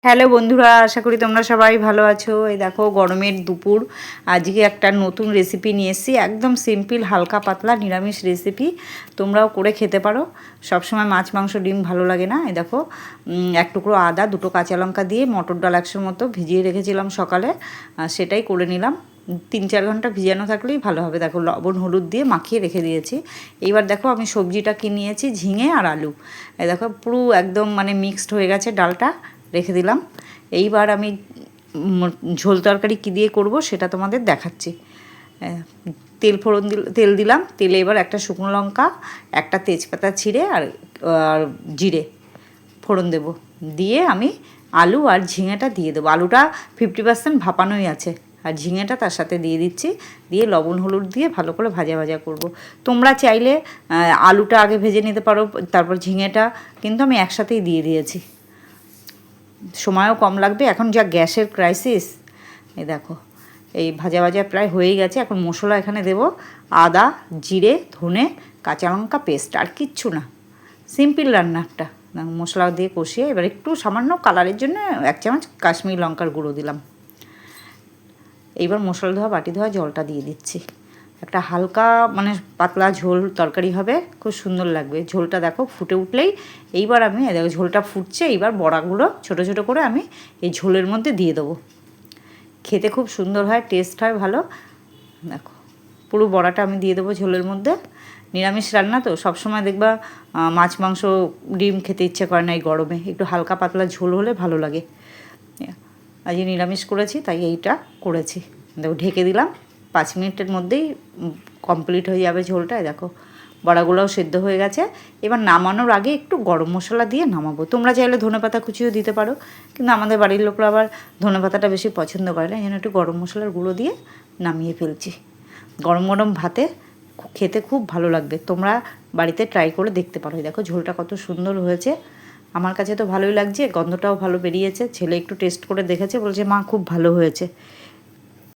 Hello বন্ধুরা, আশা করি তোমরা সবাই ভালো আছো। এই দেখো গরমের দুপুর, আজকে একটা নতুন রেসিপি নিয়ে এসেছি। একদম সিম্পল হালকা পাতলা নিরামিষ রেসিপি, তোমরাও করে খেতে পারো। সবসময় মাছ মাংস ডিম ভালো লাগে না। এই দেখো এক টুকরো আদা, দুটো কাঁচা লঙ্কা দিয়ে মটর ডাল 100 মতো ভিজিয়ে রেখেছিলাম সকালে, সেটাই করে নিলাম। 3-4 ঘন্টা ভিজানো থাকলেই ভালো হবে। দেখো লবণ হলুদ দিয়ে মাখিয়ে রেখে দিয়েছি। এইবার দেখো আমি সবজিটা কি নিয়েছি, ঝিঙে আর আলু। এই দেখো পুরো একদম মানে মিক্সড হয়ে গেছে, ডালটা রেখে দিলাম। এইবার আমি ঝোল তরকারি কী দিয়ে করব সেটা তোমাদের দেখাচ্ছি। তেল দিলাম। তেলে এবার একটা শুকনো লঙ্কা, একটা তেজপাতা ছিঁড়ে আর জিরে ফোড়ন দেব। দিয়ে আমি আলু আর ঝিঙেটা দিয়ে দেবো। আলুটা 50% ভাপানোই আছে, আর ঝিঙেটা তার সাথে দিয়ে দিচ্ছি। দিয়ে লবণ হলুদ দিয়ে ভালো করে ভাজা ভাজা করব। তোমরা চাইলে আলুটা আগে ভেজে নিতে পারো, তারপর ঝিঙেটা, কিন্তু আমি একসাথেই দিয়ে দিয়েছি। সময়ও কম লাগবে, এখন যা গ্যাসের ক্রাইসিস। এই দেখো এই ভাজা ভাজা প্রায় হয়েই গেছে। এখন মশলা এখানে দেব, আদা, জিরে, ধনে, কাঁচা লঙ্কা পেস্ট, আর কিচ্ছু না। সিম্পল রান্নাটা মশলা দিয়ে কষিয়ে এবার একটু সামান্য কালারের জন্য 1 চামচ কাশ্মীরি লঙ্কার গুঁড়ো দিলাম। এইবার মশলা ধোয়া বাটি ধোয়া জলটা দিয়ে দিচ্ছি। একটা হালকা মানে পাতলা ঝোল তরকারি হবে, খুব সুন্দর লাগবে। ঝোলটা দেখো ফুটে উঠলেই এইবার আমি দেখো ঝোলটা ফুটছে, এইবার বড়াগুলো ছোট ছোট করে আমি এই ঝোলের মধ্যে দিয়ে দেবো। খেতে খুব সুন্দর হয়, টেস্ট হয় ভালো। দেখো পুরো বড়াটা আমি দিয়ে দেবো ঝোলের মধ্যে। নিরামিষ রান্না তো সবসময় দেখবা মাছ মাংস ডিম খেতে ইচ্ছে করে না এই গরমে, একটু হালকা পাতলা ঝোল হলে ভালো লাগে। আজকে নিরামিষ করেছি তাই এইটা করেছি। দেখো ঢেকে দিলাম, 5 মিনিটের মধ্যেই কমপ্লিট হয়ে যাবে ঝোলটা। দেখো বড়াগুলোও সেদ্ধ হয়ে গেছে। এবার নামানোর আগে একটু গরম মশলা দিয়ে নামাবো। তোমরা চাইলে ধনেপাতা কুচিও দিতে পারো, কিন্তু আমাদের বাড়ির লোকরা আবার ধনেপাতাটা বেশি পছন্দ করে না, এই জন্য একটু গরম মশলার গুঁড়ো দিয়ে নামিয়ে ফেলছি। গরম গরম ভাতে খেতে খুব ভালো লাগবে। তোমরা বাড়িতে ট্রাই করে দেখতে পারো। দেখো ঝোলটা কত সুন্দর হয়েছে, আমার কাছে তো ভালোই লাগছে, গন্ধটাও ভালো বেরিয়েছে। ছেলে একটু টেস্ট করে দেখেছে, বলছে মা খুব ভালো হয়েছে।